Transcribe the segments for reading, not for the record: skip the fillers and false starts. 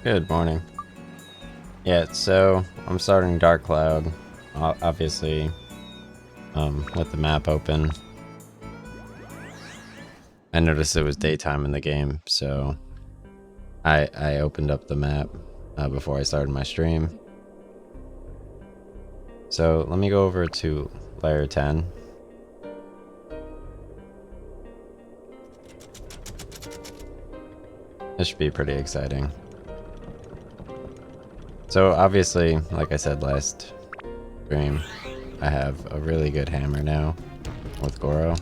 Good morning. Yeah, so I'm starting Dark Cloud, obviously, with the map open. I noticed it was daytime in the game, so I opened up the map before I started my stream. So let me go over to layer 10. This should be pretty exciting. So obviously, like I said last stream, I have a really good hammer now with Goro.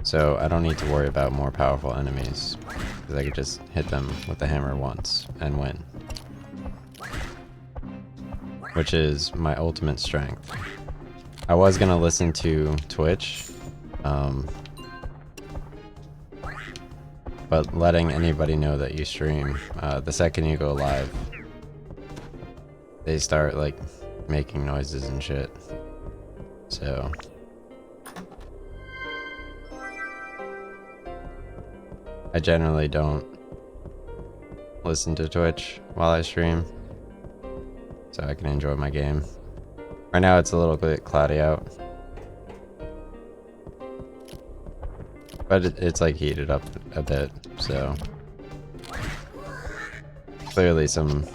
So I don't need to worry about more powerful enemies, because I could just hit them with the hammer once and win. Which is my ultimate strength. I was going to listen to Twitch, but letting anybody know that you stream, the second you go live, they start like making noises and shit. So I generally don't listen to Twitch while I stream, so I can enjoy my game. Right now it's a little bit cloudy out, but it's like heated up a bit, so clearly some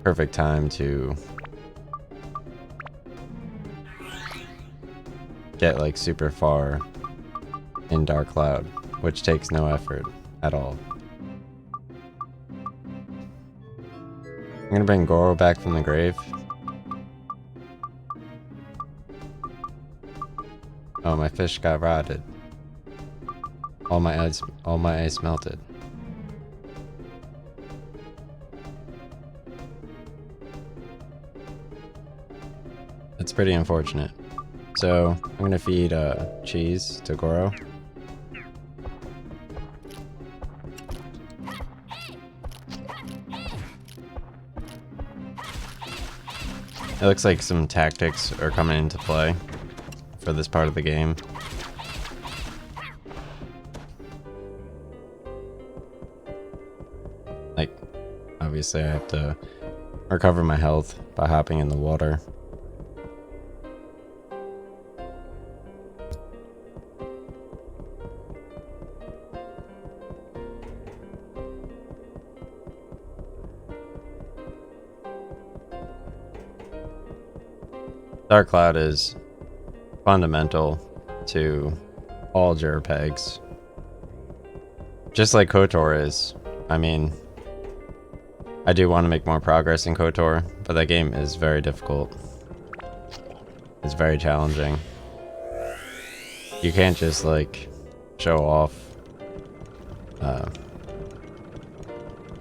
perfect time to get like super far in Dark Cloud, which takes no effort at all. I'm gonna bring Goro back from the grave. Oh, my fish got rotted. All my ice melted. That's pretty unfortunate. So I'm gonna feed cheese to Goro. It looks like some tactics are coming into play for this part of the game. Like, obviously I have to recover my health by hopping in the water. Dark Cloud is fundamental to all JRPGs. Just like KOTOR is. I mean, I do want to make more progress in KOTOR, but that game is very difficult. It's very challenging. You can't just like show off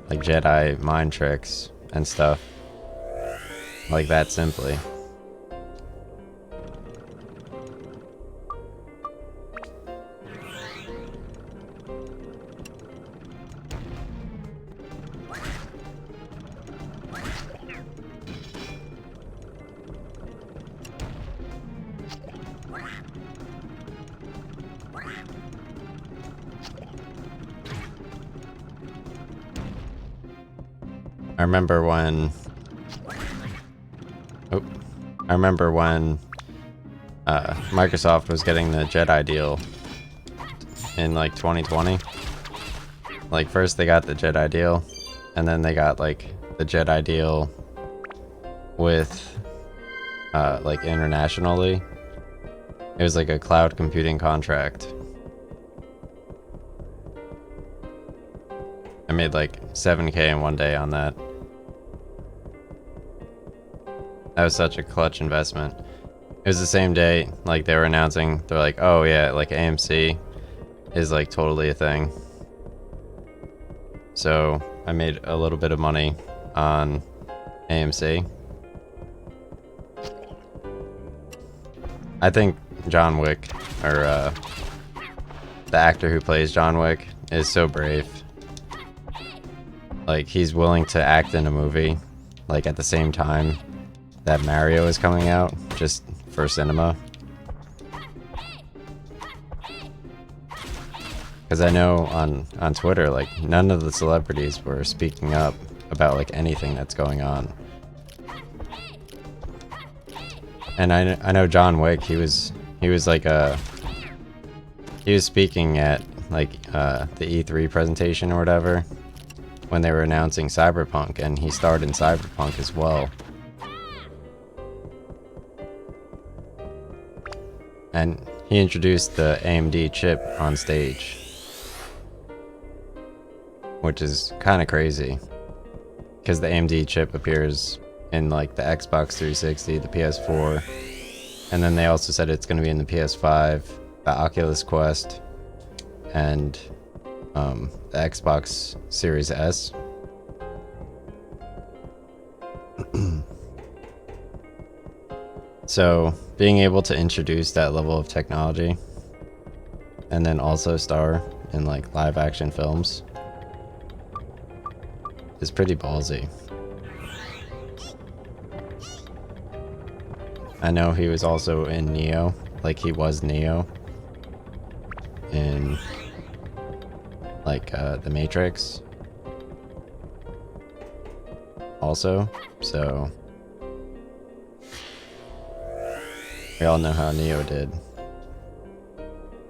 like Jedi mind tricks and stuff like that simply. I remember when Microsoft was getting the Jedi deal in like 2020. Like first they got the Jedi deal, and then they got like the Jedi deal with like internationally. It was like a cloud computing contract. I made like 7K in one day on that. That was such a clutch investment. It was the same day, like they were announcing, they're like, oh yeah, like AMC is like totally a thing. So I made a little bit of money on AMC. I think John Wick, or the actor who plays John Wick, is so brave. Like he's willing to act in a movie, like at the same time that Mario is coming out, just for cinema. Because I know on Twitter, like, none of the celebrities were speaking up about, like, anything that's going on. And I know John Wick, he was like he was speaking at, like, the E3 presentation or whatever, when they were announcing Cyberpunk, and he starred in Cyberpunk as well. And he introduced the AMD chip on stage, which is kind of crazy, because the AMD chip appears in, like, the Xbox 360, the PS4, and then they also said it's going to be in the PS5, the Oculus Quest, and the Xbox Series S. So being able to introduce that level of technology and then also star in, like, live action films is pretty ballsy. I know he was also in Neo, like, he was Neo in, like, The Matrix also, so we all know how Neo did,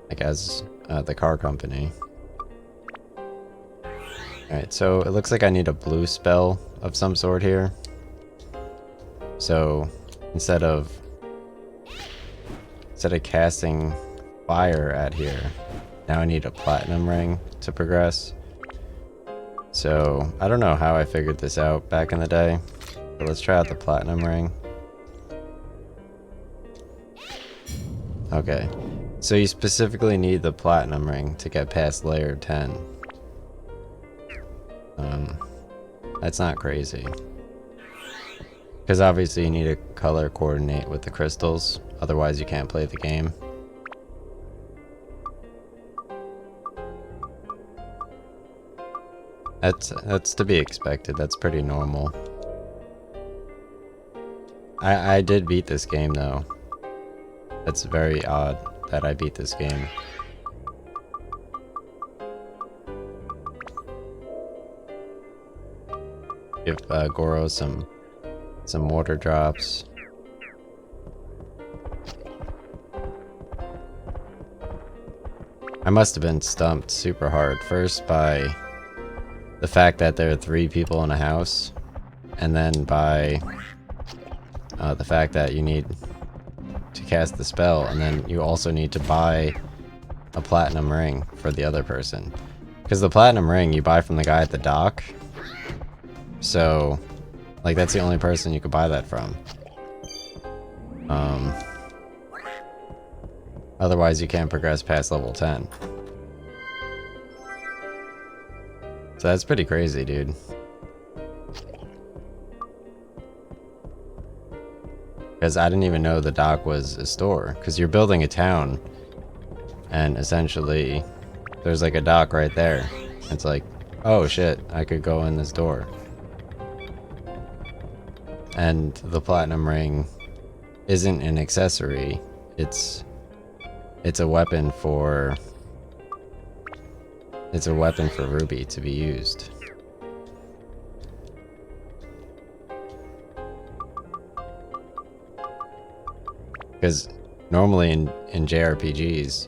like, as the car company. Alright, so it looks like I need a blue spell of some sort here. So instead of casting fire at here, now I need a platinum ring to progress. So I don't know how I figured this out back in the day, but let's try out the platinum ring. Okay, so you specifically need the platinum ring to get past layer 10. That's not crazy, because obviously you need to color coordinate with the crystals, otherwise you can't play the game. That's to be expected. That's pretty normal. I did beat this game though. That's very odd that I beat this game. Give Goro some water drops. I must have been stumped super hard. First by the fact that there are 3 people in a house, and then by the fact that you need to cast the spell, and then you also need to buy a platinum ring for the other person. Because the platinum ring you buy from the guy at the dock. So, like, that's the only person you could buy that from. Otherwise you can't progress past level 10. So that's pretty crazy, dude. Because I didn't even know the dock was a store. Because you're building a town, and essentially there's, like, a dock right there. It's like, oh shit, I could go in this door. And the platinum ring isn't an accessory. It's a weapon for Ruby to be used. Because normally in JRPGs,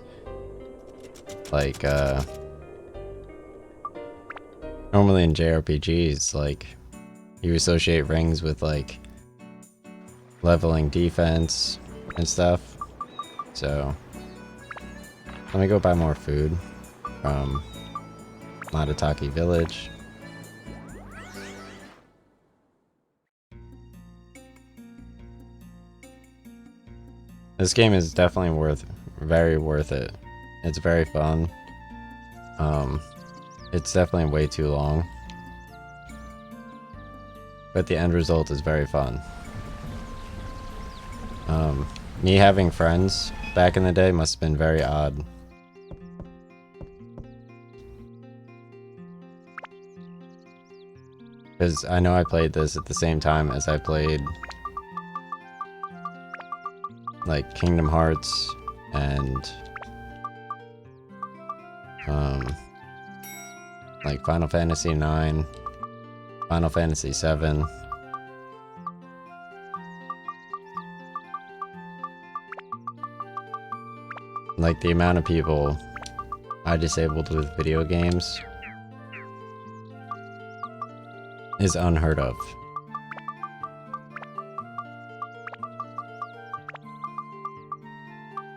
like, you associate rings with, like, leveling defense and stuff. So let me go buy more food from Madataki Village. This game is definitely very worth it. It's very fun. It's definitely way too long, but the end result is very fun. Me having friends back in the day must have been very odd. Because I know I played this at the same time as I played, like, Kingdom Hearts and like Final Fantasy 9, Final Fantasy 7. Like the amount of people I disabled with video games is unheard of.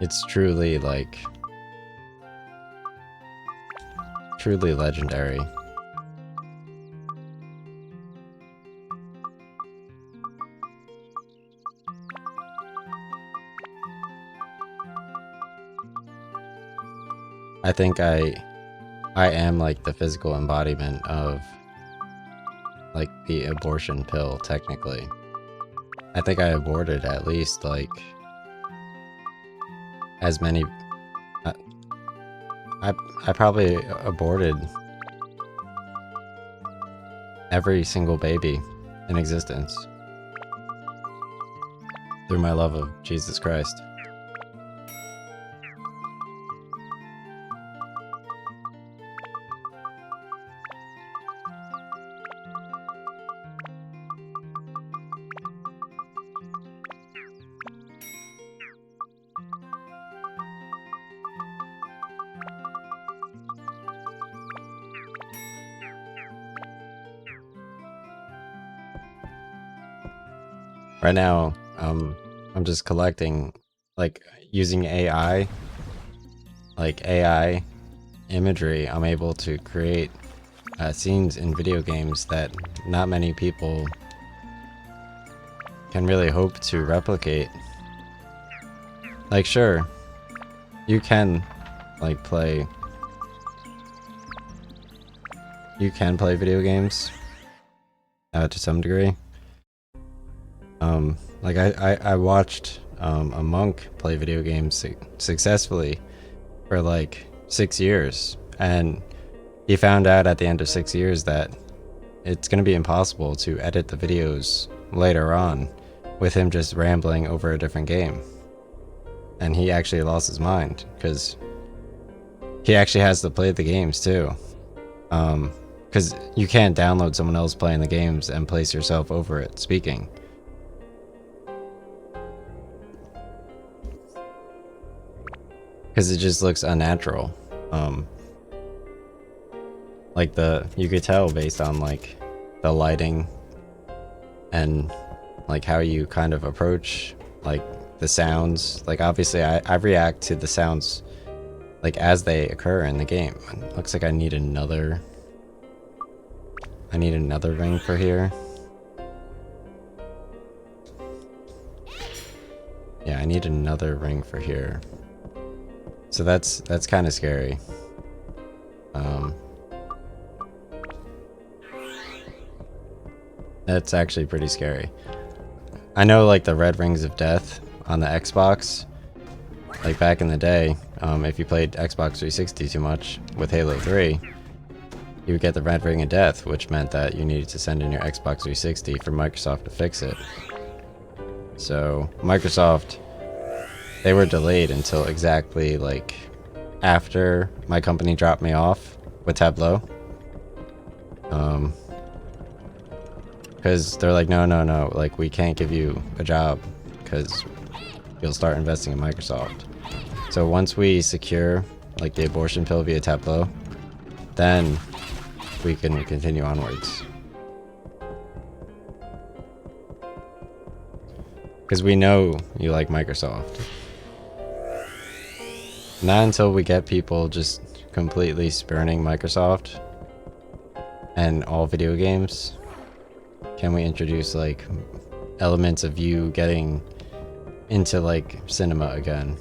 It's truly like truly legendary. I think I am like the physical embodiment of like the abortion pill, technically. I think I aborted at least like as many I probably aborted every single baby in existence through my love of Jesus Christ. Right now, I'm just collecting, like, using AI, like AI imagery. I'm able to create scenes in video games that not many people can really hope to replicate. Like, sure, you can, like, video games to some degree. Like I watched a monk play video games successfully for like 6 years, and he found out at the end of 6 years that it's going to be impossible to edit the videos later on with him just rambling over a different game. And he actually lost his mind because he actually has to play the games too. Because you can't download someone else playing the games and place yourself over it speaking. Because it just looks unnatural. Like you could tell based on like the lighting and like how you kind of approach like the sounds. Like obviously I react to the sounds like as they occur in the game. It looks like I need another ring for here. Yeah, I need another ring for here. So that's kind of scary. That's actually pretty scary. I know like the red rings of death on the Xbox, like back in the day, if you played Xbox 360 too much with Halo 3, you would get the red ring of death, which meant that you needed to send in your Xbox 360 for Microsoft to fix it. So Microsoft, they were delayed until exactly like after my company dropped me off with Tableau. Because they're like, no, like we can't give you a job because you'll start investing in Microsoft. So once we secure like the abortion pill via Tableau, then we can continue onwards. Because we know you like Microsoft. Not until we get people just completely spurning Microsoft and all video games can we introduce like elements of you getting into like cinema again.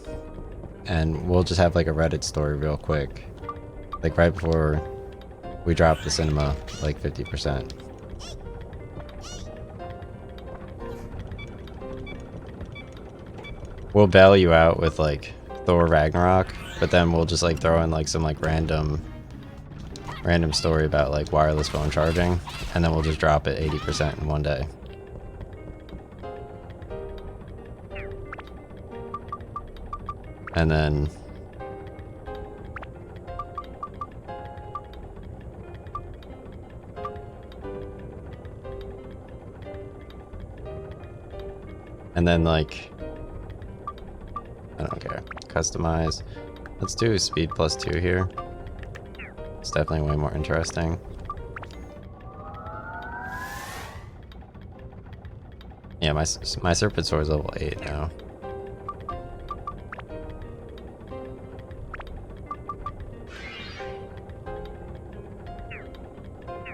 And we'll just have like a Reddit story real quick, like right before we drop the cinema like 50%. We'll bail you out with like Thor Ragnarok, but then we'll just like throw in like some like random story about like wireless phone charging, and then we'll just drop it 80% in one day. And then And then like, I don't care. Customize. Let's do speed +2 here. It's definitely way more interesting. Yeah, my Serpent Sword is level 8 now.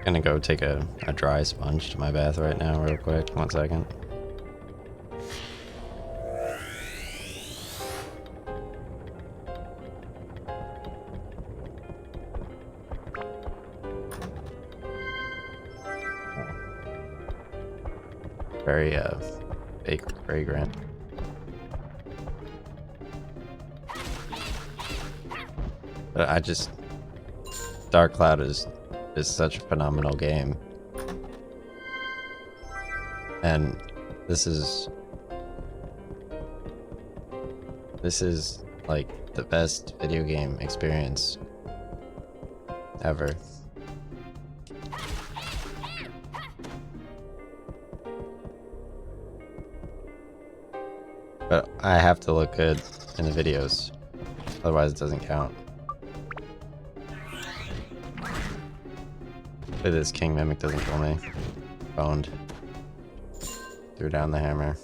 Gonna go take a dry sponge to my bath right now real quick. 1 second. Very fake fragrant. But I just, Dark Cloud is such a phenomenal game. And this is like the best video game experience ever. But I have to look good in the videos, otherwise it doesn't count. Hopefully this King Mimic doesn't kill me. Boned. Threw down the hammer.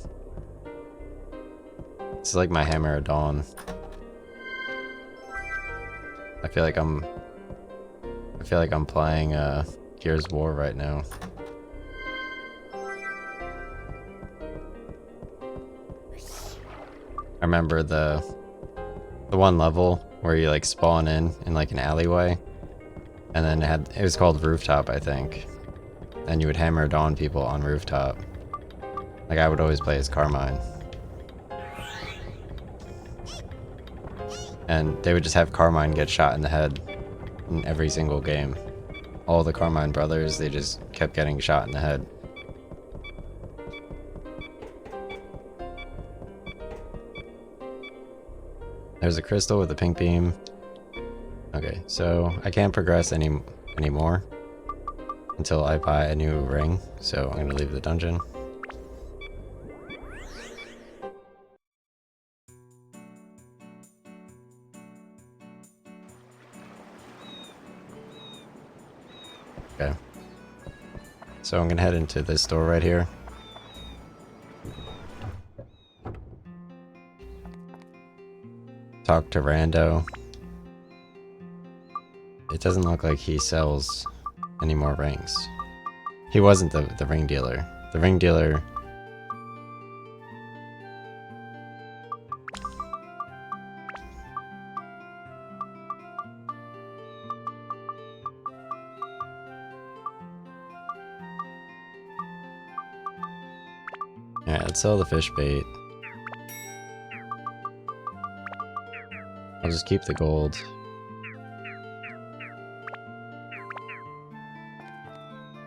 This is like my Hammer of Dawn. I feel like I'm playing Gears of War right now. I remember the one level where you like spawn in like an alleyway, and then it was called Rooftop, I think, and you would hammer dawn people on Rooftop. Like I would always play as Carmine, and they would just have Carmine get shot in the head in every single game. All the Carmine brothers, they just kept getting shot in the head. There's a crystal with a pink beam. Okay, so I can't progress anymore until I buy a new ring, so I'm gonna leave the dungeon. Okay. So I'm gonna head into this door right here. Talk to Rando. It doesn't look like he sells any more rings. He wasn't the ring dealer. The ring dealer... Alright, let's sell the fish bait. I'll just keep the gold.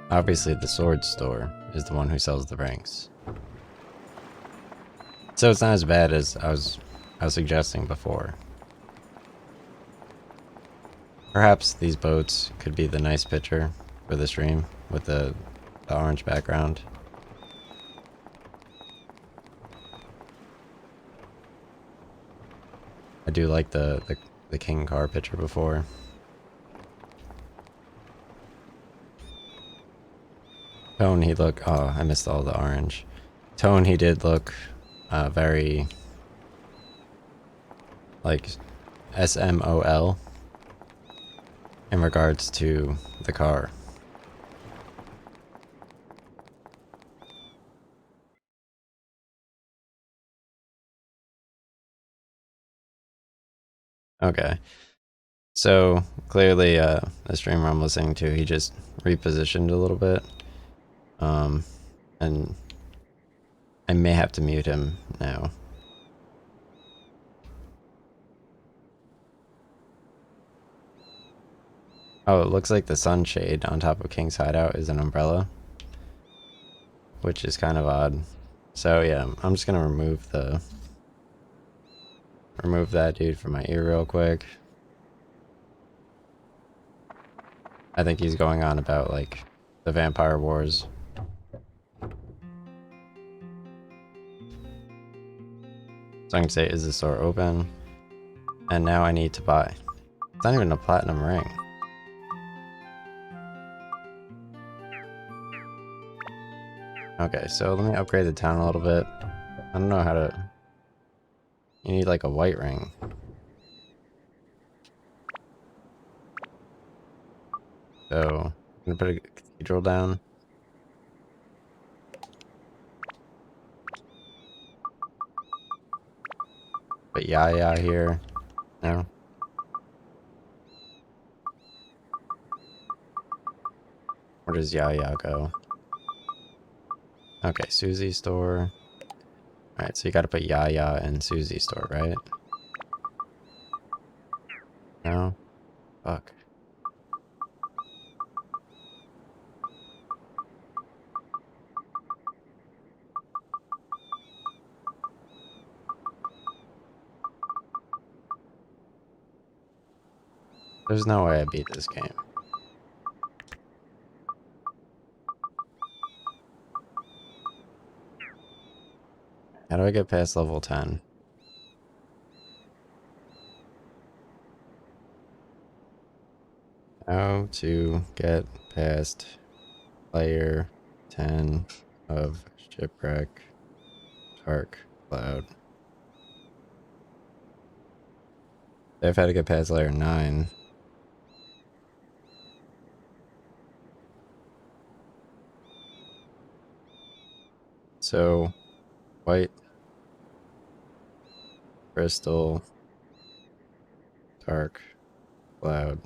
Obviously the sword store is the one who sells the rings. So it's not as bad as I was suggesting before. Perhaps these boats could be the nice picture for the stream with the orange background. I do like the King car picture before. Tone, he look... Oh, I missed all the orange. Tone, he did look very... like SMOL in regards to the car. Okay. So, clearly, the streamer I'm listening to, he just repositioned a little bit. And I may have to mute him now. Oh, it looks like the sunshade on top of King's hideout is an umbrella, which is kind of odd. So yeah, I'm just gonna remove that dude from my ear real quick. I think he's going on about like the Vampire Wars. So I can say, is the store open? And now I need to buy. It's not even a platinum ring. Okay, so let me upgrade the town a little bit. I don't know how to... You need like a white ring. So, I'm gonna put a cathedral down. Put Yaya here. No? Where does Yaya go? Okay, Susie's store. Alright, so you gotta put Yaya in Susie's store, right? No? Fuck. There's no way I beat this game. How do I get past level 10? How to get past layer 10 of Shipwreck Dark Cloud. I've had to get past layer 9. So, white, crystal, dark cloud.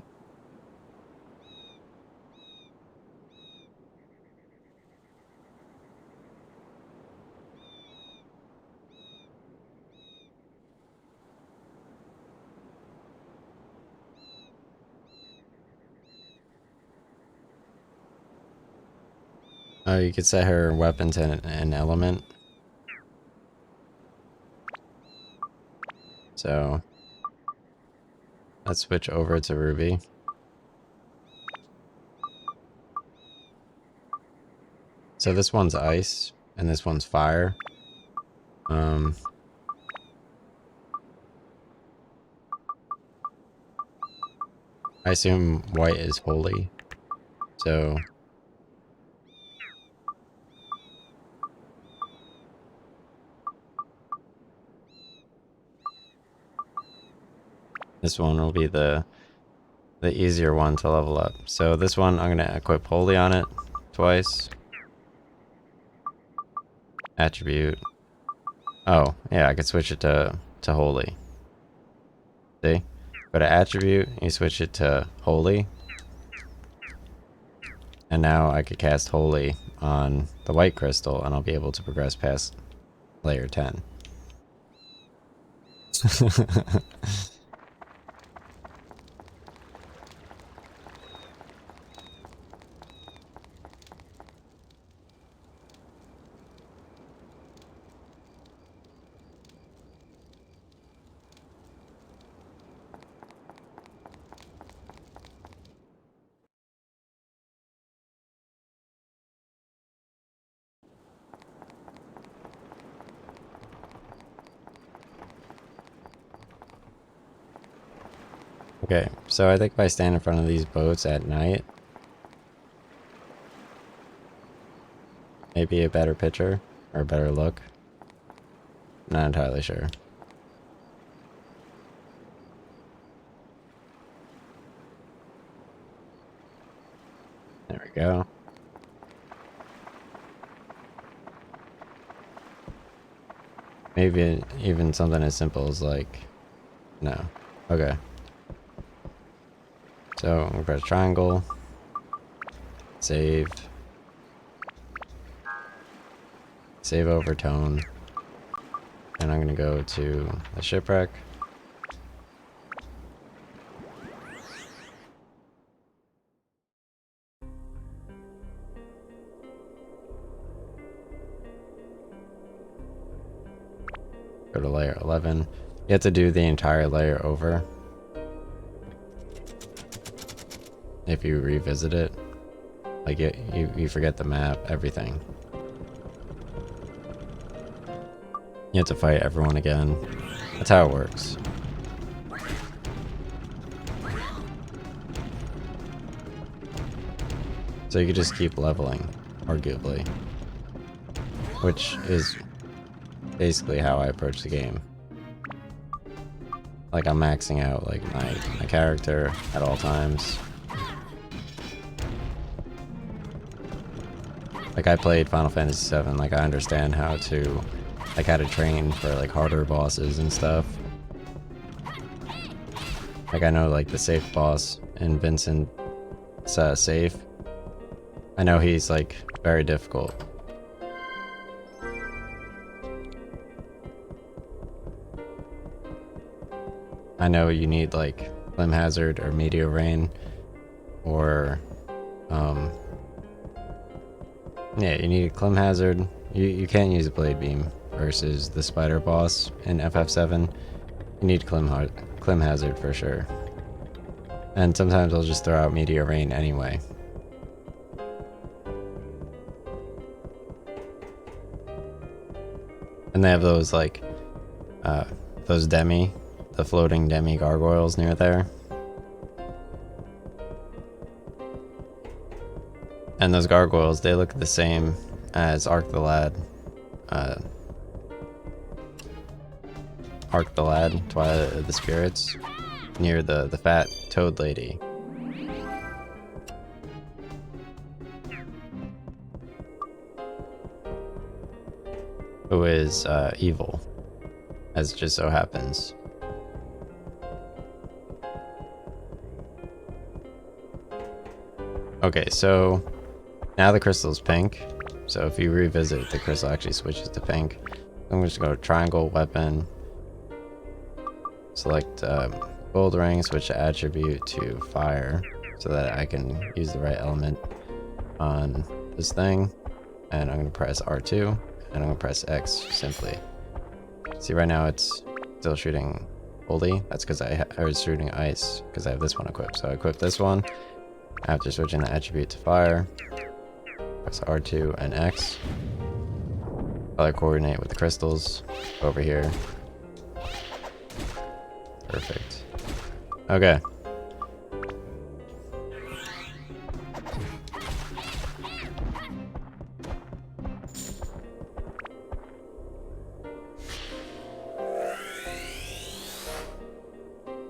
Oh, you could set her weapon to an element. So, let's switch over to Ruby. So this one's ice, and this one's fire. I assume white is holy. So... this one will be the easier one to level up. So this one, I'm going to equip holy on it twice. Attribute. Oh, yeah, I could switch it to holy. See? Go to attribute, you switch it to holy. And now I could cast holy on the white crystal, and I'll be able to progress past layer 10. Okay, so I think if I stand in front of these boats at night, maybe a better picture or a better look. Not entirely sure. There we go. Maybe even something as simple as like, no. Okay. So we press triangle, save overtone, and I'm gonna go to the shipwreck. Go to layer 11. You have to do the entire layer over if you revisit it. Like you forget the map, everything. You have to fight everyone again. That's how it works. So you could just keep leveling, arguably. Which is basically how I approach the game. Like, I'm maxing out like my character at all times. Like, I played Final Fantasy VII, like I understand how to train for like harder bosses and stuff. Like, I know like the safe boss in Vincent's safe. I know he's like very difficult. I know you need like Limb Hazard or Meteor Rain, or yeah, you need Clim Hazard. You can't use a Blade Beam versus the Spider boss in FF7. You need Clim Hazard for sure. And sometimes I'll just throw out Meteor Rain anyway. And they have those like those the floating demi gargoyles near there. And those gargoyles, they look the same as Arc the Lad. Arc the Lad, Twilight of the Spirits, near the fat toad lady. Who is evil, as it just so happens. Okay, so now the crystal's pink. So if you revisit, the crystal actually switches to pink. I'm just going to go triangle, weapon, select gold ring, switch the attribute to fire so that I can use the right element on this thing. And I'm going to press R2 and I'm going to press X simply. See, right now it's still shooting holy. That's because I was shooting ice because I have this one equipped. So I equipped this one. After switching the attribute to fire, press R2 and X. Color coordinate with the crystals over here. Perfect. Okay.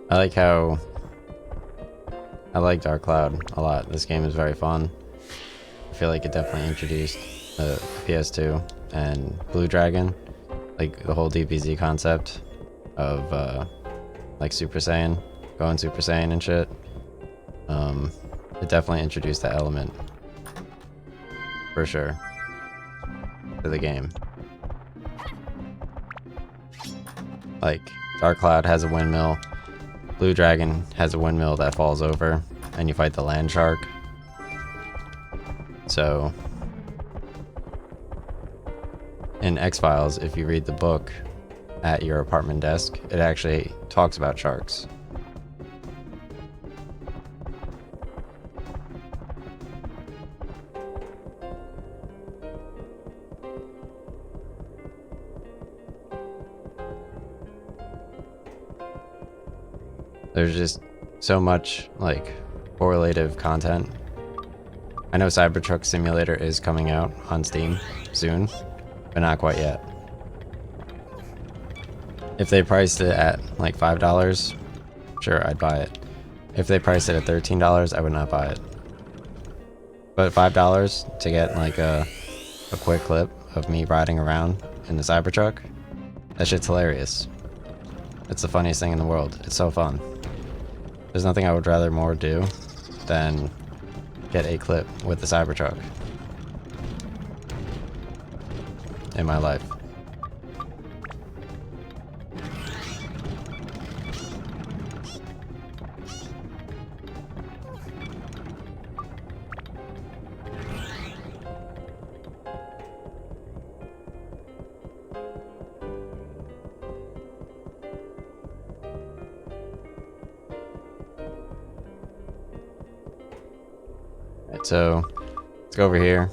I like Dark Cloud a lot. This game is very fun. I feel like it definitely introduced the PS2 and Blue Dragon, like the whole DBZ concept of like Super Saiyan, going Super Saiyan and shit. It definitely introduced that element for sure to the game. Like, Dark Cloud has a windmill. Blue Dragon has a windmill that falls over, and you fight the land shark. So, in X-Files, if you read the book at your apartment desk, it actually talks about sharks. There's just so much like correlative content. I know Cybertruck Simulator is coming out on Steam soon, but not quite yet. If they priced it at like $5, sure, I'd buy it. If they priced it at $13, I would not buy it. But $5 to get like a quick clip of me riding around in the Cybertruck, that shit's hilarious. It's the funniest thing in the world. It's so fun. There's nothing I would rather more do than get a clip with the Cybertruck in my life. Alright, so let's go over here,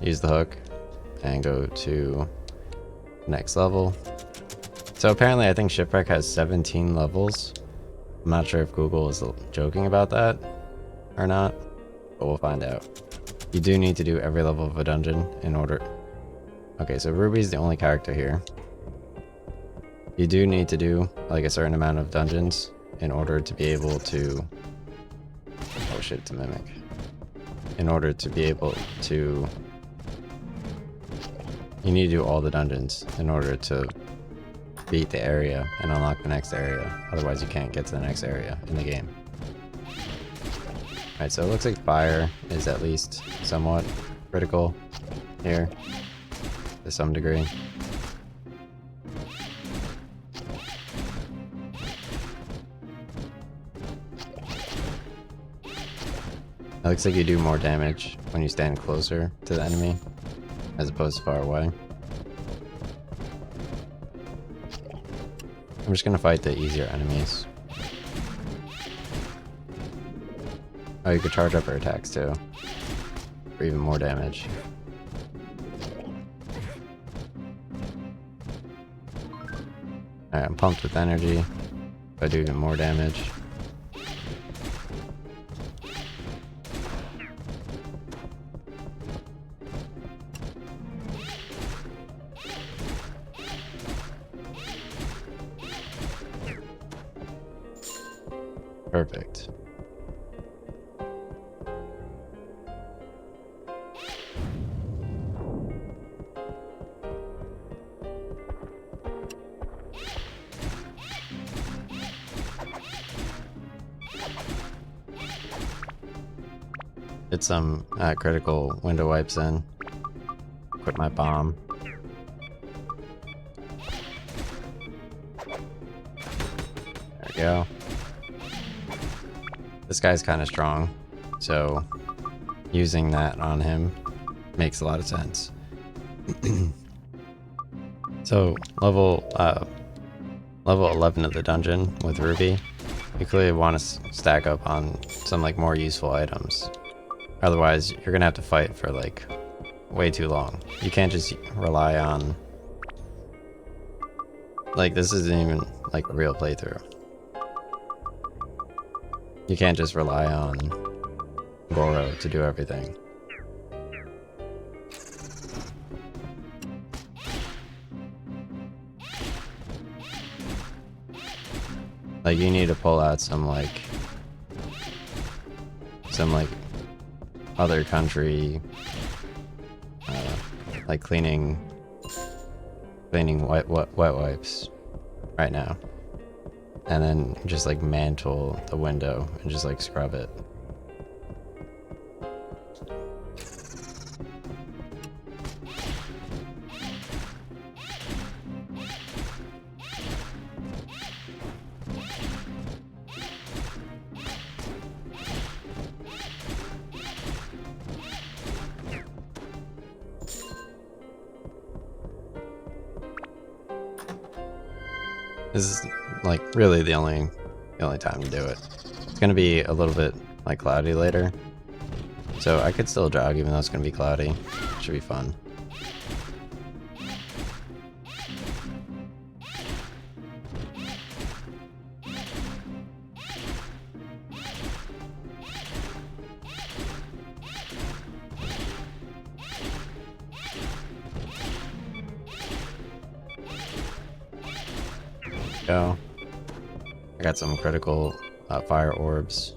use the hook, and go to next level. So apparently I think Shipwreck has 17 levels. I'm not sure if Google is joking about that or not, but we'll find out. You do need to do every level of a dungeon in order... Okay, so Ruby's the only character here. You do need to do like a certain amount of dungeons in order to be able to... Oh shit, it's a mimic. In order to be able to... You need to do all the dungeons in order to beat the area and unlock the next area. Otherwise you can't get to the next area in the game. Alright, so it looks like fire is at least somewhat critical here to some degree. It looks like you do more damage when you stand closer to the enemy as opposed to far away. I'm just gonna fight the easier enemies. Oh, you could charge up her attacks too, for even more damage. Alright, I'm pumped with energy, so I do even more damage. Perfect. Get some critical window wipes in. Quit my bomb. There we go. This guy's kind of strong, so using that on him makes a lot of sense. So level 11 of the dungeon with Ruby, you clearly want to stack up on some like more useful items. Otherwise, you're gonna have to fight for like way too long. You can't just rely on, like, this isn't even like a real playthrough. You can't just rely on Goro to do everything. Like, you need to pull out some other country, like cleaning wet wipes right now. And then just like mantle the window and just like scrub it. This is like really the only time to do it. It's gonna be a little bit like cloudy later, so I could still jog even though it's gonna be cloudy. Should be fun. Go. I got some critical fire orbs.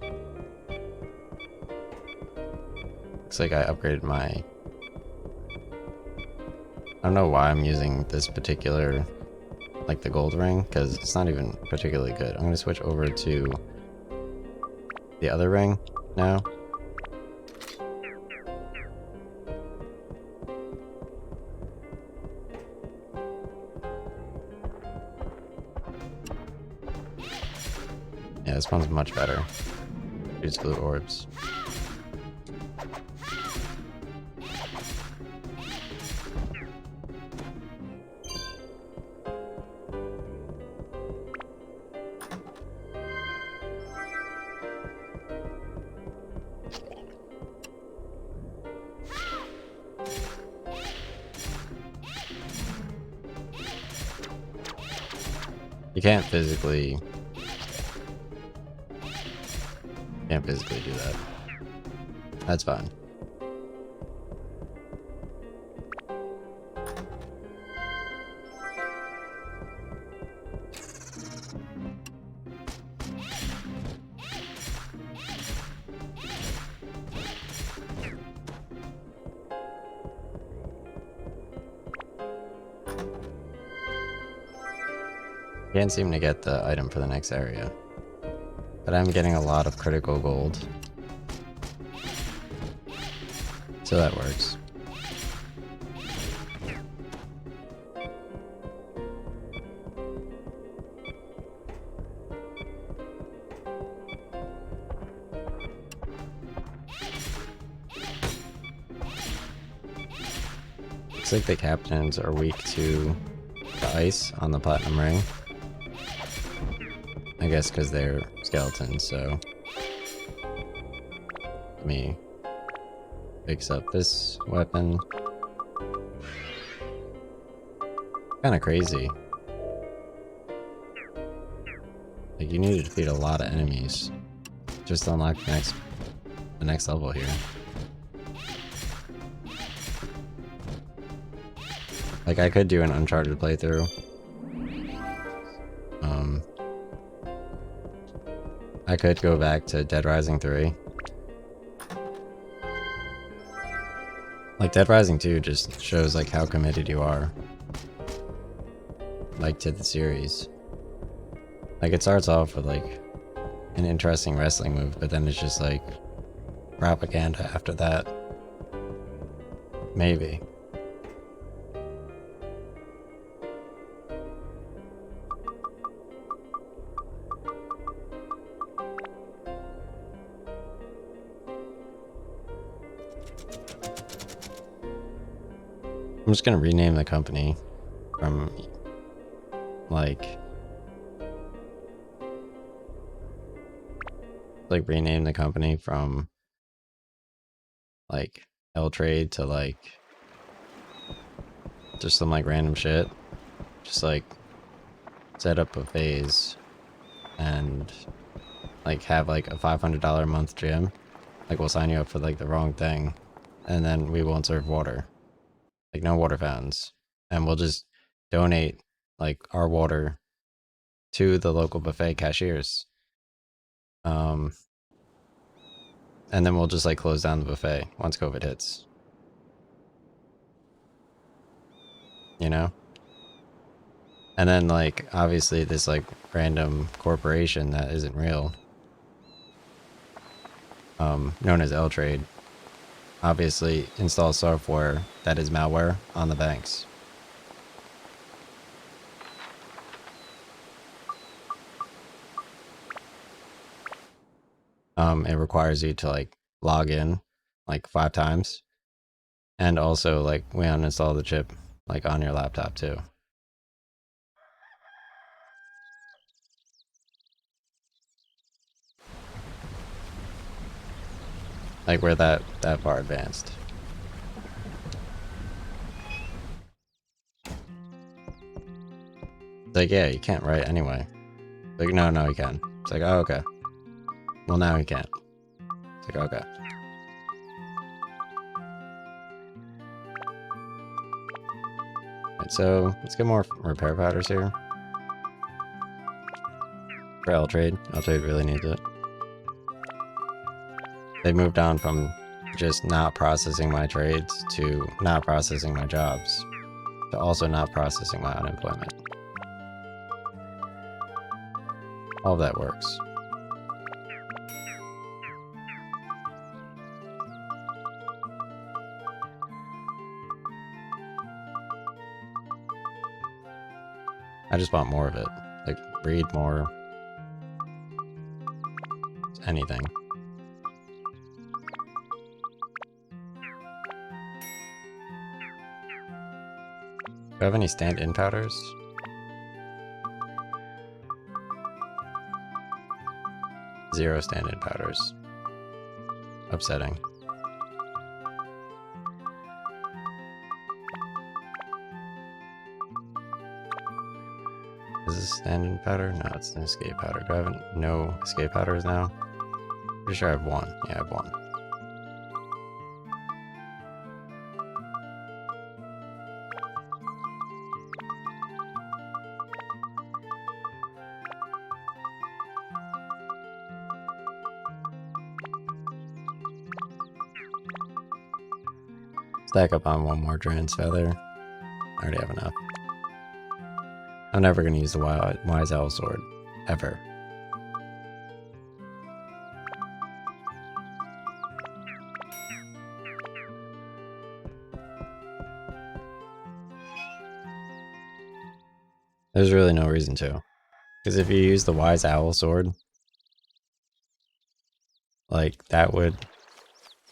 Looks like I upgraded my... I don't know why I'm using this particular, like the gold ring, because it's not even particularly good. I'm going to switch over to the other ring now. Yeah, this one's much better. Use blue orbs. You can't physically do that. That's fine. Can't seem to get the item for the next area. But I'm getting a lot of critical gold. So that works. Looks like the captains are weak to the ice on the platinum ring. I guess because they're skeletons, so let me fix up this weapon. Kinda crazy. Like, you need to defeat a lot of enemies just to unlock the next level here. Like, I could do an Uncharted playthrough. I could go back to Dead Rising 3. Like, Dead Rising 2 just shows, like, how committed you are, like, to the series. Like, it starts off with, like, an interesting wrestling move, but then it's just, like, propaganda after that. Maybe. I'm just gonna rename the company from, like rename the company from, like, L Trade to, like, just some, like, random shit. Just, like, set up buffets and, like, have, like, a $500 a month gym. Like, we'll sign you up for, like, the wrong thing, and then we won't serve water. Like, no water fountains. And we'll just donate, like, our water to the local buffet cashiers. And then we'll just, like, close down the buffet once COVID hits. You know? And then, like, obviously this, like, random corporation that isn't real, known as L Trade, obviously installs software that is malware on the banks. It requires you to, like, log in, like, 5 times. And also, like, we uninstall the chip, like, on your laptop too. Like, we're that far advanced. It's like, yeah, you can't write anyway. Like, no, you can. It's like, oh, okay. Well, now you can't. It's like, okay. Alright, so let's get more repair powders here. For L Trade. L Trade really needs it. They moved on from just not processing my trades to not processing my jobs to also not processing my unemployment. All of that works. I just want more of it. Like, breed more. Anything. Do I have any stand-in powders? Zero stand-in powders. Upsetting. Is this standing powder? No, it's an escape powder. Do I have no escape powders now? Pretty sure I have one. Yeah, I have one. Stack up on one more Dragon's Feather. I already have enough. I'm never going to use the Wise Owl Sword. Ever. There's really no reason to. Because if you use the Wise Owl Sword, like, that would...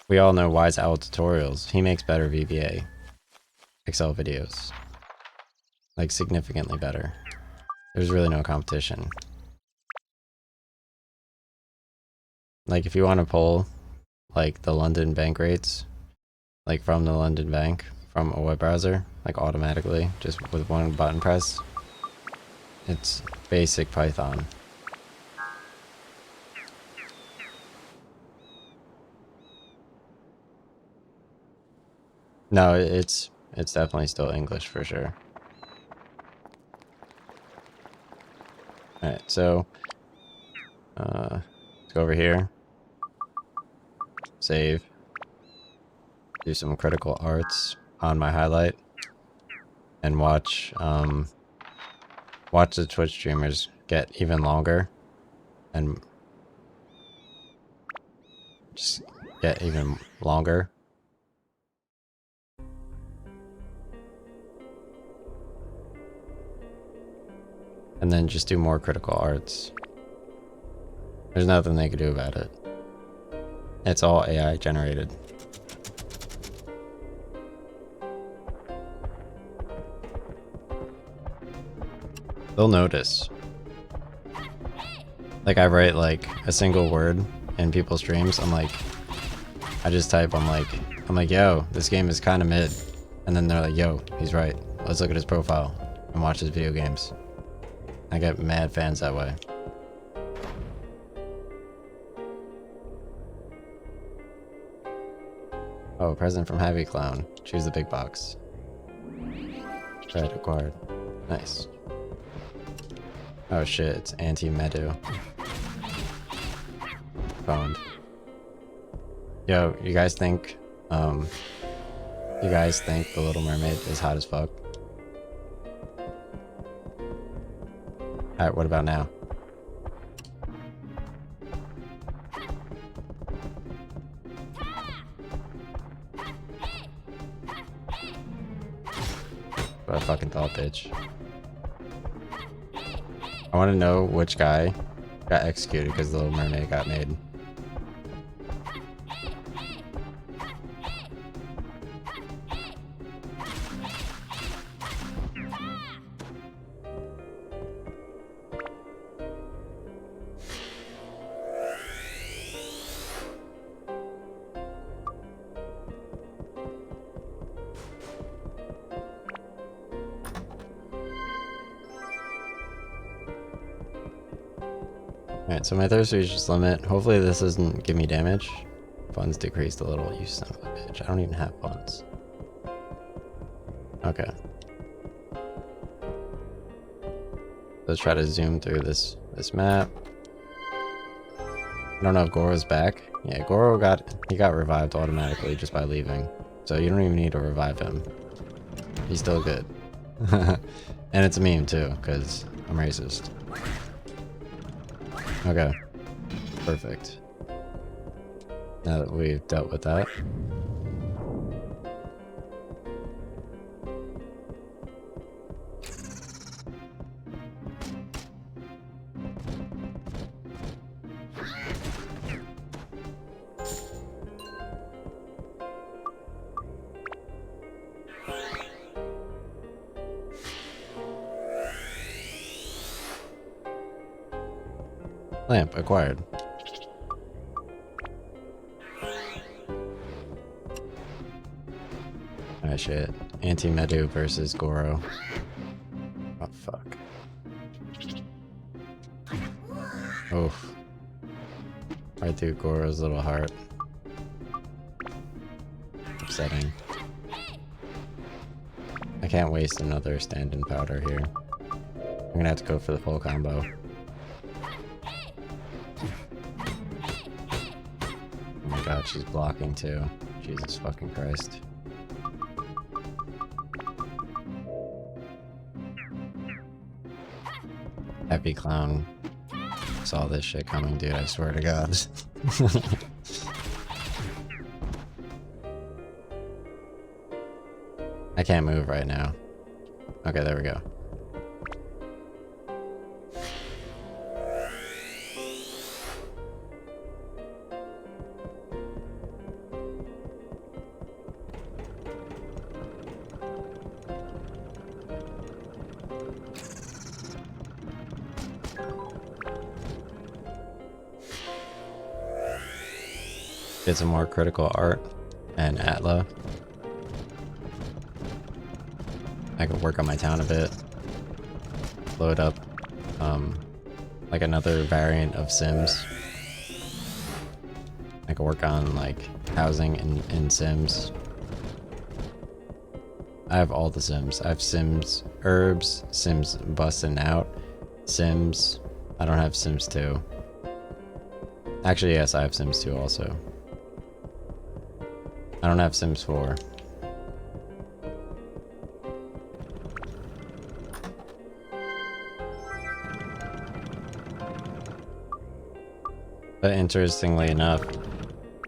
We all know Wise Owl tutorials. He makes better VBA Excel videos. Like, significantly better. There's really no competition. Like, if you want to pull, like, the London bank rates, like, from the London bank, from a web browser, like, automatically, just with one button press, it's basic Python. No, it's definitely still English for sure. Alright, so let's go over here. Save. Do some critical arts on my highlight. And watch watch the Twitch streamers get even longer. And just get even longer. And then just do more critical arts. There's nothing they could do about it. It's all AI generated. They'll notice. Like, I write like a single word in people's streams. I just type, I'm like, yo, this game is kind of mid. And then they're like, yo, he's right. Let's look at his profile and watch his video games. I get mad fans that way. Oh, present from Heavy Clown. Choose the big box. Thread acquired. Nice. Oh shit, it's anti-medu. Phoned. Yo, you guys think The Little Mermaid is hot as fuck? Alright, what about now? What I fucking thought, bitch. I want to know which guy got executed because The Little Mermaid got made. Alright, so my thirst reaches limit. Hopefully this doesn't give me damage. Funds decreased a little, you son of a bitch. I don't even have funds. Okay. Let's try to zoom through this map. I don't know if Goro's back. Yeah, Goro got revived automatically just by leaving. So you don't even need to revive him. He's still good. And it's a meme too, because I'm racist. Okay. Perfect. Now that we've dealt with that. Lamp acquired. Ah shit. Anti-Medu versus Goro. Oh fuck. Oof. Right through Goro's little heart. Upsetting. I can't waste another stand-in powder here. I'm gonna have to go for the full combo. Oh my god, she's blocking too. Jesus fucking Christ. Happy Clown saw this shit coming, dude, I swear to God. I can't move right now. Okay, there we go. Get some more critical art and Atla. I could work on my town a bit. Load up like another variant of Sims. I could work on like housing in Sims. I have all the Sims. I have Sims Herbs, Sims Bustin' Out, Sims. I don't have Sims 2. Actually, yes, I have Sims 2 also. I don't have Sims 4. But interestingly enough,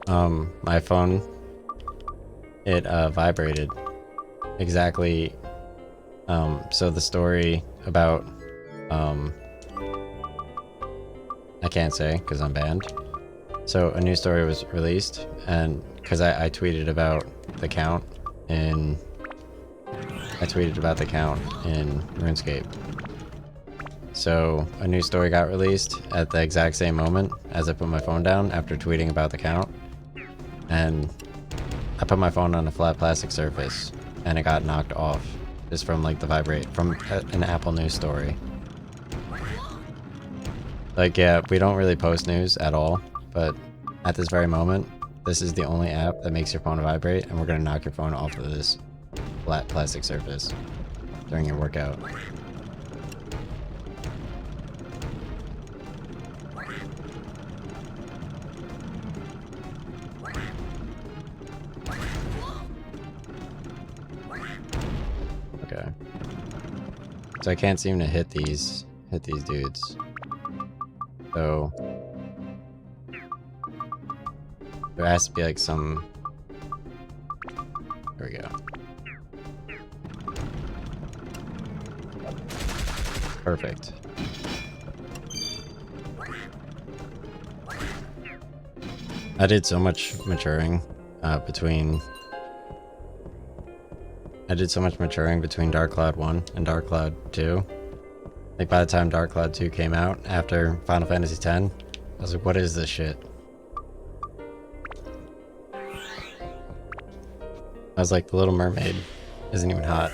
my phone, it vibrated exactly. So the story about, I can't say because I'm banned. So a new story was released, and because I tweeted about the count in, RuneScape. So a new story got released at the exact same moment as I put my phone down after tweeting about the count, and I put my phone on a flat plastic surface and it got knocked off just from like the vibrate from an Apple News story. Like, yeah, we don't really post news at all, but at this very moment, this is the only app that makes your phone vibrate, and we're gonna knock your phone off of this flat plastic surface during your workout. Okay. So I can't seem to hit these dudes. So there has to be like some. There we go. Perfect. I did so much maturing between Dark Cloud 1 and Dark Cloud 2. Like by the time Dark Cloud 2 came out after Final Fantasy X, I was like, what is this shit? I was like, The Little Mermaid isn't even hot.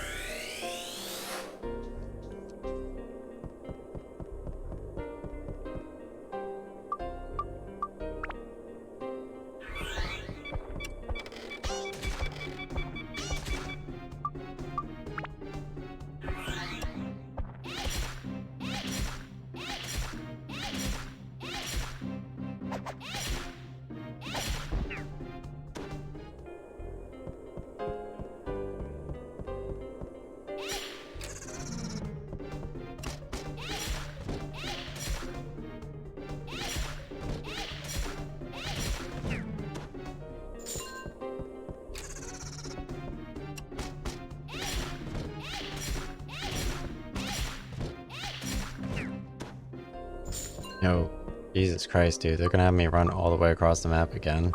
Yo, Jesus Christ, dude. They're gonna have me run all the way across the map again.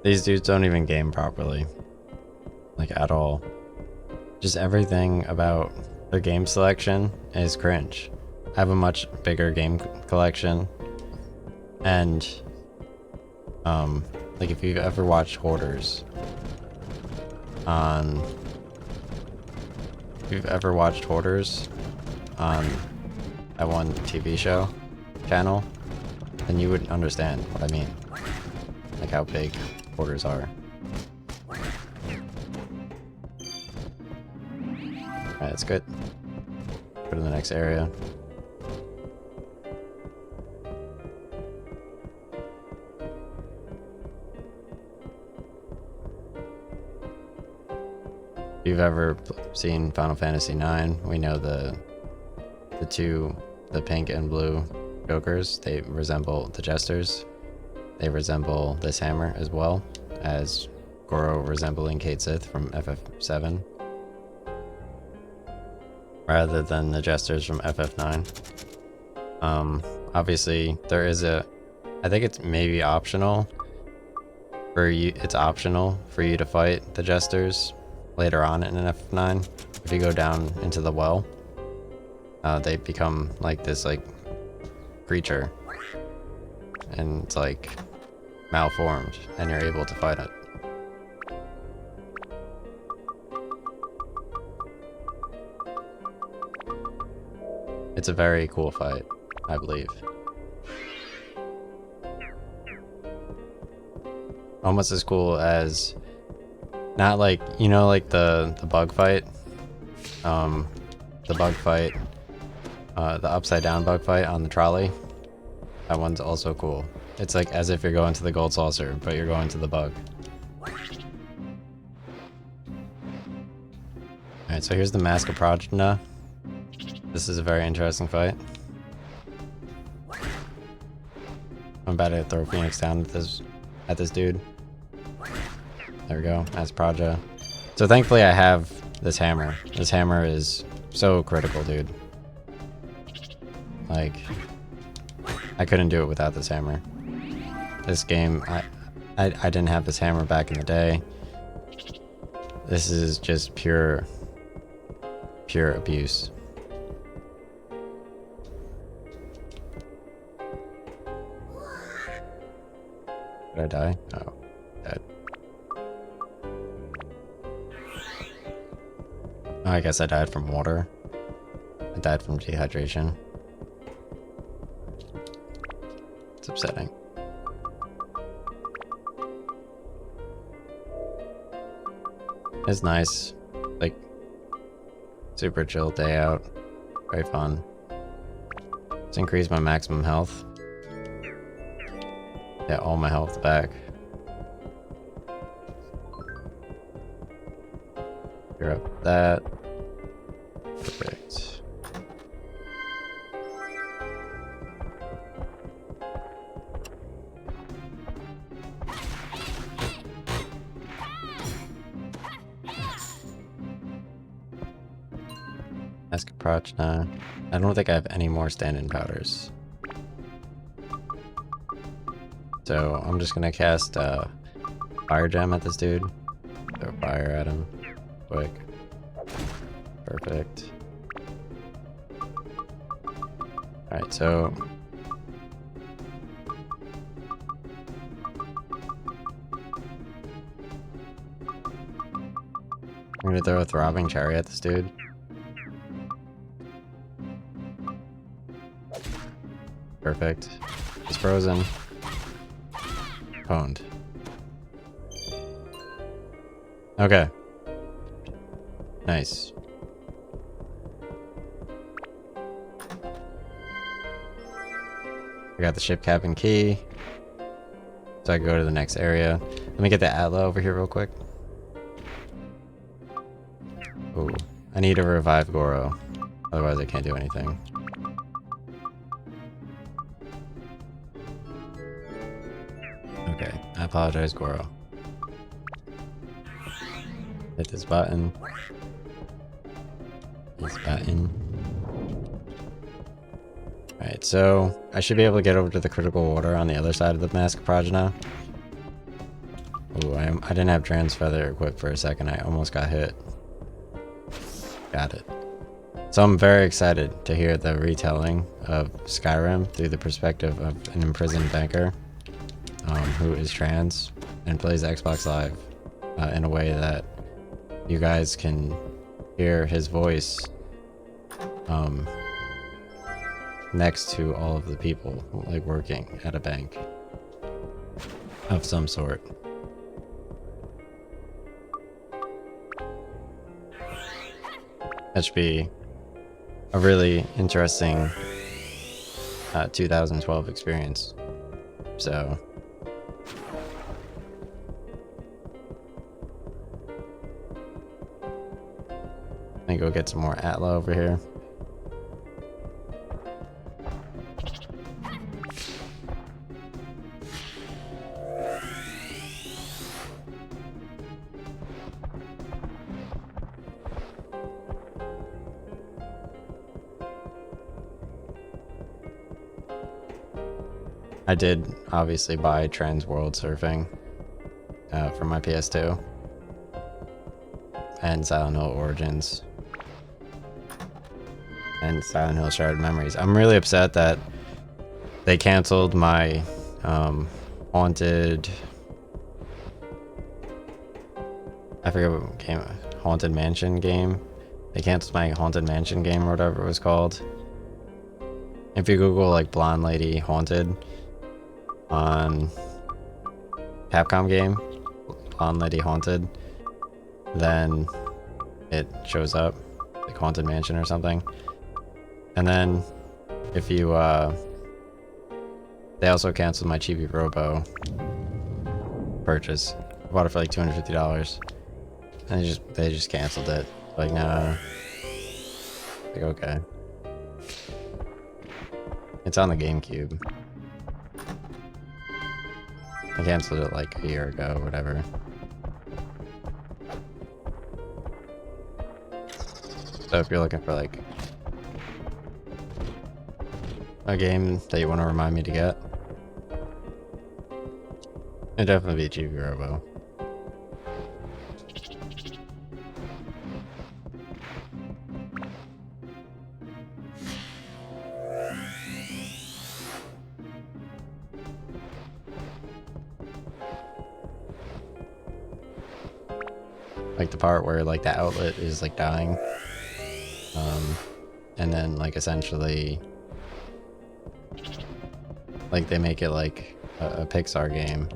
These dudes don't even game properly. Like, at all. Just everything about their game selection is cringe. I have a much bigger game collection, and like if you've ever watched Hoarders on that one TV show channel, then you would understand what I mean, like how big Hoarders are. Alright, that's good. Go to the next area. If you've ever seen Final Fantasy IX, we know the pink and blue jokers, they resemble the jesters. They resemble this hammer as well as Goro resembling Cait Sith from FF7. Rather than the jesters from FF9. Obviously there is I think it's maybe optional for you, to fight the jesters later on in an FF9. If you go down into the well, they become like this like creature, and it's like malformed, and you're able to fight it. It's a very cool fight, I believe. Almost as cool as, not like, you know, like the bug fight, the upside down bug fight on the trolley. That one's also cool. It's like as if you're going to the gold saucer, but you're going to the bug. Alright, so here's the Mask of Prajna. This is a very interesting fight. I'm about to throw Phoenix down at this dude. There we go. That's Praja. So thankfully I have this hammer. This hammer is so critical, dude. Like, I couldn't do it without this hammer. This game, I didn't have this hammer back in the day. This is just pure abuse. Did I die? Oh, dead. Oh, I guess I died from water. I died from dehydration. It's upsetting. It's nice. Like, super chill day out. Very fun. Let's increase my maximum health. Get all my health back. Clear up that. Perfect. Mask of Prajna. I don't think I have any more stand-in powders. So I'm just gonna cast Fire Gem at this dude. Throw fire at him. Quick. Perfect. Alright, so I'm gonna throw a Throbbing Cherry at this dude. Perfect. He's frozen. Pwned. Okay. Nice. I got the ship cabin key, so I can go to the next area. Let me get the Atla over here real quick. Ooh, I need to revive Goro, otherwise I can't do anything. Okay, I apologize, Goro. Hit this button. This button. Alright, so I should be able to get over to the critical water on the other side of the Mask of Prajna. Ooh, I didn't have Trans Feather equipped for a second. I almost got hit. Got it. So I'm very excited to hear the retelling of Skyrim through the perspective of an imprisoned banker who is trans and plays Xbox Live in a way that you guys can hear his voice next to all of the people like working at a bank of some sort. That should be a really interesting 2012 experience. So let me go get some more Atla over here. I did obviously buy Trans World Surfing for my PS2 and Silent Hill Origins and Silent Hill Shattered Memories. I'm really upset that they canceled my Haunted... I forget what game... Haunted Mansion game. They canceled my Haunted Mansion game or whatever it was called. If you Google like Blonde Lady Haunted on Capcom game, Blonde Lady Haunted, then it shows up like Haunted Mansion or something. And then if you they also canceled my Chibi Robo purchase. I bought it for like $250 and they just canceled it. Like, nah. Like, okay, it's on the GameCube. I canceled it like a year ago or whatever. So if you're looking for like a game that you want to remind me to get, it'd definitely be Chibi Robo. Like the part where like the outlet is like dying, and then like essentially like they make it like a Pixar game,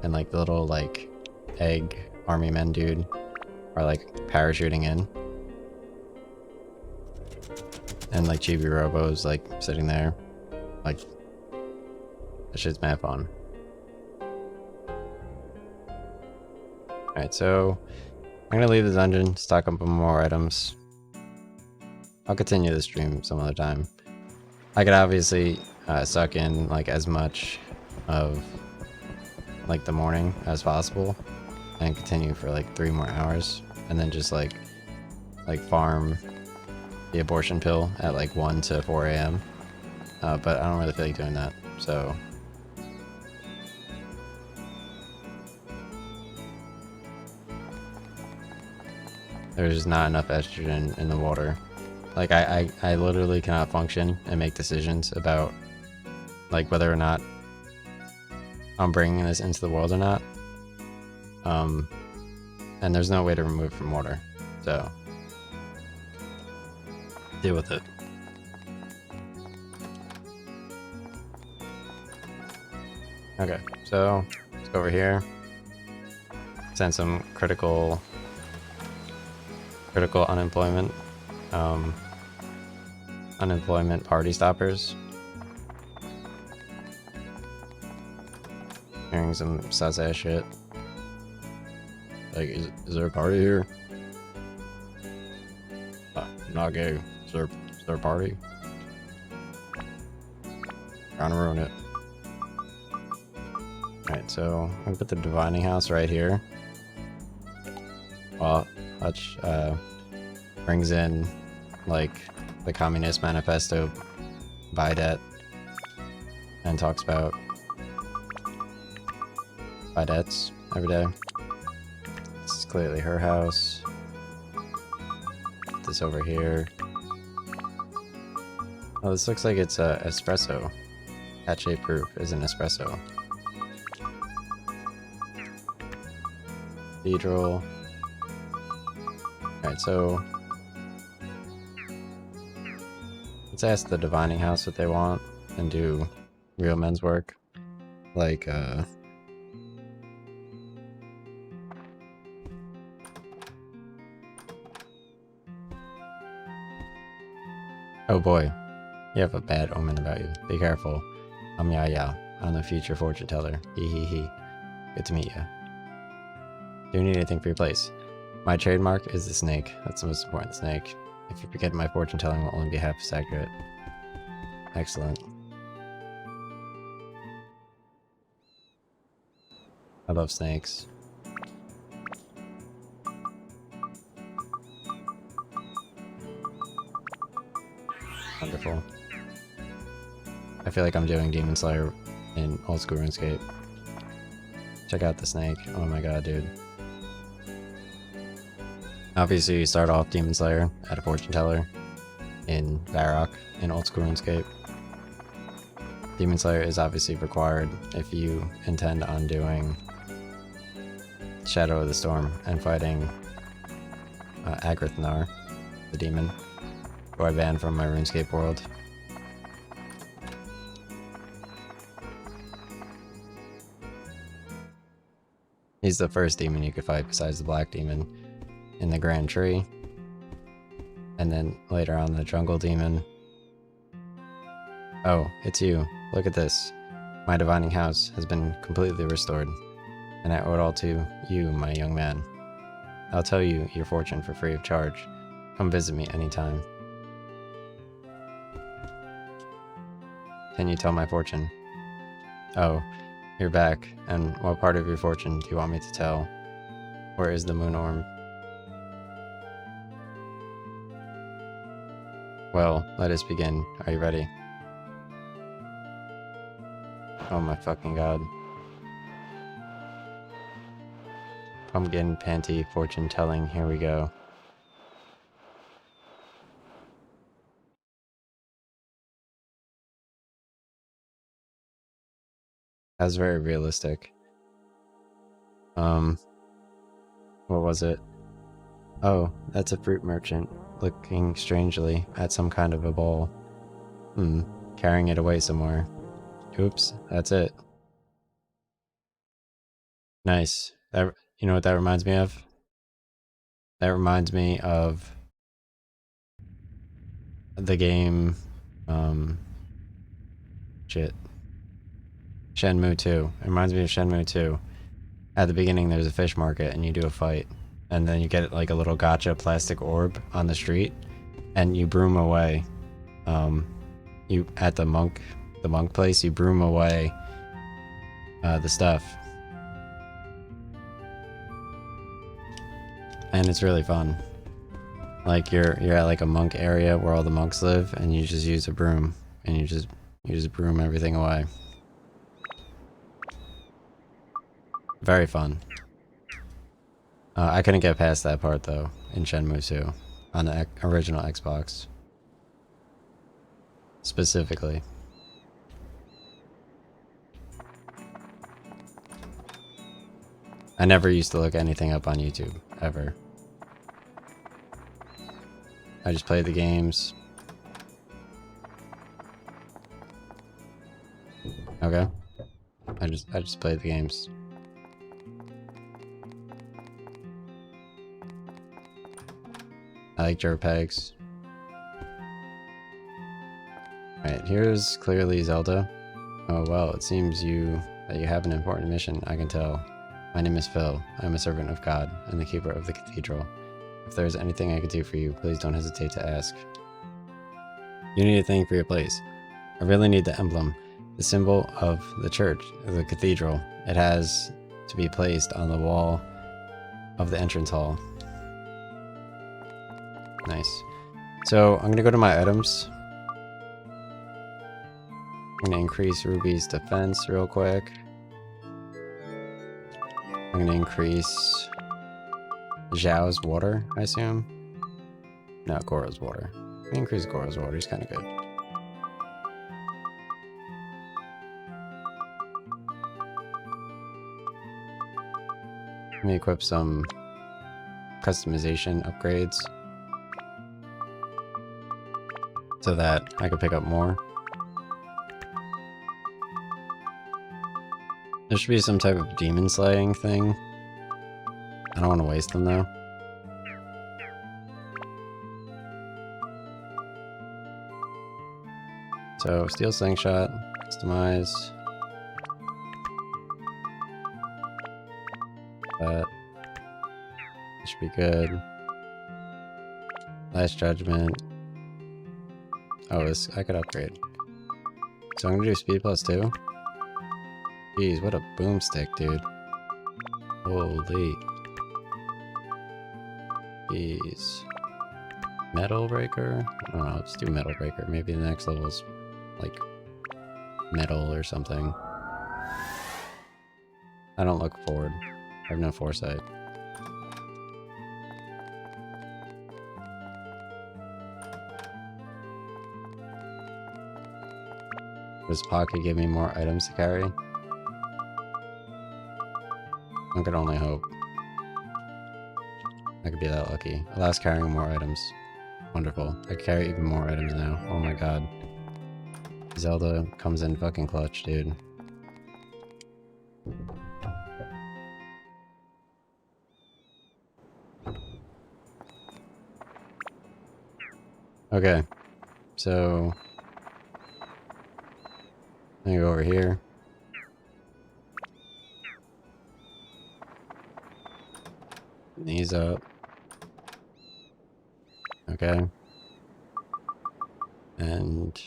and like the little like egg army men dude are like parachuting in, and like Chibi Robo's like sitting there, like that shit's mad fun. Alright, so I'm gonna leave the dungeon, stock up on more items. I'll continue the stream some other time. I could obviously suck in like as much of like the morning as possible and continue for like 3 more hours, and then just like farm the abortion pill at like 1 to 4 a.m. But I don't really feel like doing that, so there's just not enough estrogen in the water. Like I literally cannot function and make decisions about like whether or not I'm bringing this into the world or not. And there's no way to remove it from water, so deal with it. Okay, so let's go over here. Send some critical unemployment unemployment party stoppers. Hearing some sus ass shit. Like, is there a party here? Not gay. Is there a party? Trying to ruin it. Alright, so I'm gonna put the divining house right here. Well, Hutch brings in like the Communist Manifesto buy debt and talks about buy debts every day. This is clearly her house. this over here. Oh, this looks like it's espresso. Hat shape proof is an espresso. Cathedral. Alright, so let's ask the divining house what they want and do real men's work. Like, oh boy, you have a bad omen about you. Be careful. I'm Yaya. I'm the future fortune teller. Hee hee hee. Good to meet you. Do you need anything for your place? My trademark is the snake. That's the most important snake. If you forget, my fortune telling will only be half as accurate. Excellent. I love snakes. Wonderful. I feel like I'm doing Demon Slayer in old school RuneScape. Check out the snake. Oh my god, dude. Obviously, you start off Demon Slayer at a fortune teller in Varrock in old school RuneScape. Demon Slayer is obviously required if you intend on doing Shadow of the Storm and fighting Agrithnar, the demon, who I banned from my RuneScape world. He's the first demon you could fight besides the black demon in the Grand Tree. And then later on the jungle demon. Oh, it's you. Look at this. My divining house has been completely restored, and I owe it all to you, my young man. I'll tell you your fortune for free of charge. Come visit me anytime. Can you tell my fortune? Oh, you're back. And what part of your fortune do you want me to tell? Where is the moon orb? Well, let us begin. Are you ready? Oh my fucking god. Pumpkin panty fortune telling. Here we go. That's very realistic. What was it? Oh, that's a fruit merchant looking strangely at some kind of a bowl. Carrying it away somewhere. Oops, that's it. Nice. That, you know what that reminds me of? That reminds me of the game, shit. Shenmue 2. It reminds me of Shenmue 2. At the beginning, there's a fish market, and you do a fight. And then you get, like, a little gotcha plastic orb on the street, and you broom away. You, at the monk place, you broom away, the stuff. And it's really fun. Like, you're at, like, a monk area where all the monks live, and you just use a broom, and you just broom everything away. Very fun. I couldn't get past that part though in Shenmue 2 on the original Xbox. Specifically. I never used to look anything up on YouTube, ever. I just played the games. Okay. I just played the games. I like JRPGs. Alright, here's clearly Zelda. Oh well, it seems that you have an important mission, I can tell. My name is Phil. I am a servant of God and the keeper of the cathedral. If there is anything I could do for you, please don't hesitate to ask. You need a thing for your place. I really need the emblem, the symbol of the church, the cathedral. It has to be placed on the wall of the entrance hall. Nice. So I'm gonna go to my items. I'm gonna increase Ruby's defense real quick. I'm gonna increase Zhao's water, I assume. No, Goro's water. Increase Goro's water, he's kind of good. Let me equip some customization upgrades so that I could pick up more. There should be some type of demon slaying thing. I don't want to waste them though. So, steel slingshot, customize. That should be good. Last judgment. Oh, this I could upgrade. So I'm gonna do speed plus 2. Jeez, what a boomstick, dude. Holy. Jeez. Metal breaker? I don't know, let's do metal breaker. Maybe the next level's like metal or something. I don't look forward. I have no foresight. Does Pocket give me more items to carry? I could only hope. I could be that lucky. Allows carrying more items. Wonderful. I can carry even more items now. Oh my god. Zelda comes in fucking clutch, dude. Okay. So... let me go over here. Knees up. Okay. And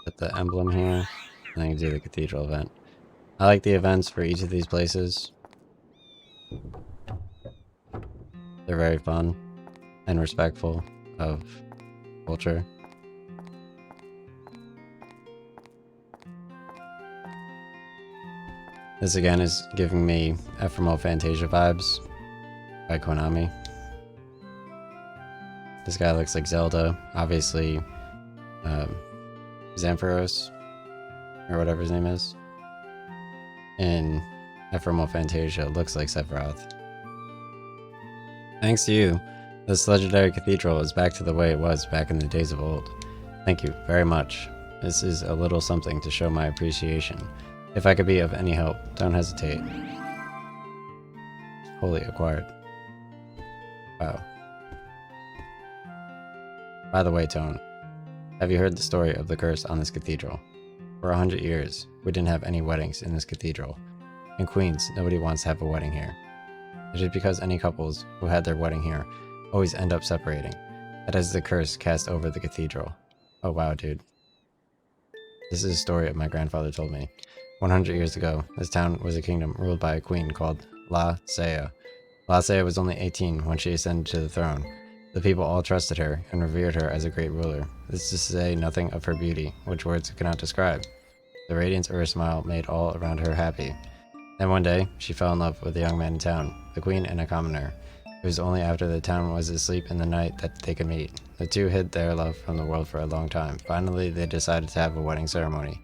put the emblem here. And then do the cathedral event. I like the events for each of these places. They're very fun and respectful of culture. This again is giving me Ephemeral Fantasia vibes by Konami. This guy looks like Zelda. Obviously, Xampharos, or whatever his name is, in Ephemeral Fantasia looks like Sephiroth. Thanks to you, this legendary cathedral is back to the way it was back in the days of old. Thank you very much. This is a little something to show my appreciation. If I could be of any help, don't hesitate. Wholly acquired. Wow. By the way, Tone, have you heard the story of the curse on this cathedral? For 100 years, we didn't have any weddings in this cathedral. In Queens, nobody wants to have a wedding here. It is because any couples who had their wedding here always end up separating. That is the curse cast over the cathedral. Oh wow, dude. This is a story my grandfather told me. 100 years ago, this town was a kingdom ruled by a queen called La Saya. La Saya was only 18 when she ascended to the throne. The people all trusted her and revered her as a great ruler. This is to say nothing of her beauty, which words cannot describe. The radiance of her smile made all around her happy. Then one day, she fell in love with a young man in town, the queen and a commoner. It was only after the town was asleep in the night that they could meet. The two hid their love from the world for a long time. Finally, they decided to have a wedding ceremony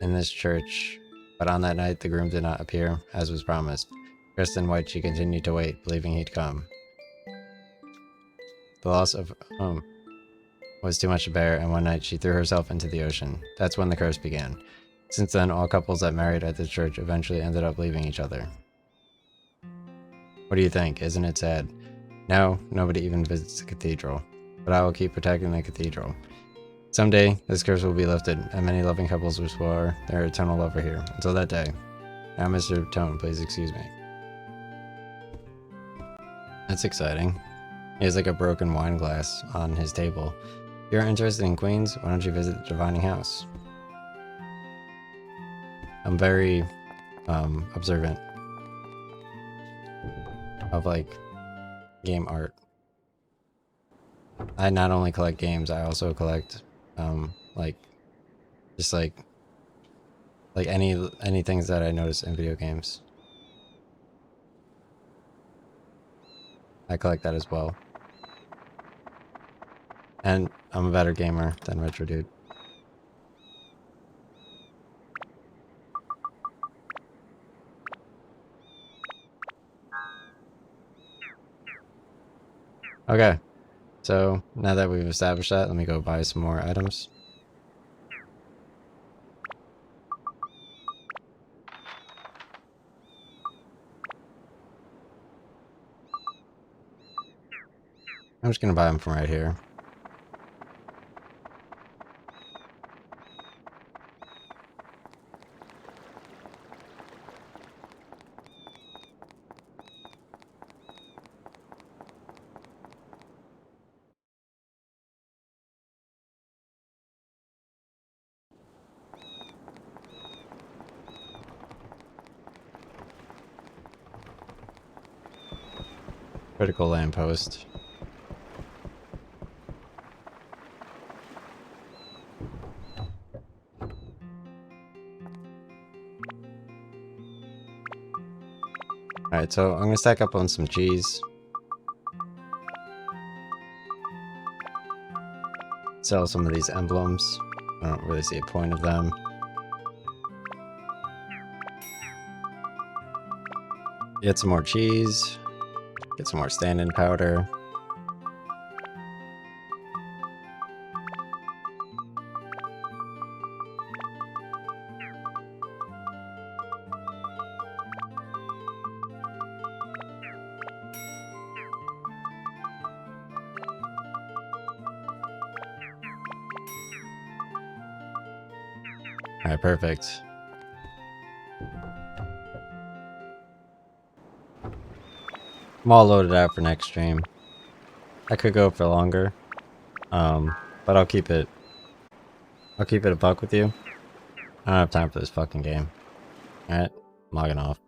in this church. But on that night, the groom did not appear, as was promised. Dressed in white, she continued to wait, believing he'd come. The loss of home was too much to bear, and one night she threw herself into the ocean. That's when the curse began. Since then, all couples that married at the church eventually ended up leaving each other. What do you think? Isn't it sad? Now, nobody even visits the cathedral. But I will keep protecting the cathedral. Someday, this curse will be lifted, and many loving couples will swear their eternal love here. Until that day. Now, Mr. Tone, please excuse me. That's exciting. He has like a broken wine glass on his table. If you're interested in Queens, why don't you visit the Divining House? I'm very observant of like game art. I not only collect games, I also collect like just like any things that I notice in video games. I collect that as well. And I'm a better gamer than Retro Dude. Okay, so now that we've established that, let me go buy some more items. I'm just gonna buy them from right here. Critical lamppost. Alright, so I'm gonna stack up on some cheese. Sell some of these emblems. I don't really see a point of them. Get some more cheese. Get some more stand-in powder. Alright, perfect. I'm all loaded out for next stream. I could go for longer. But I'll keep it a buck with you. I don't have time for this fucking game. Alright, I'm logging off.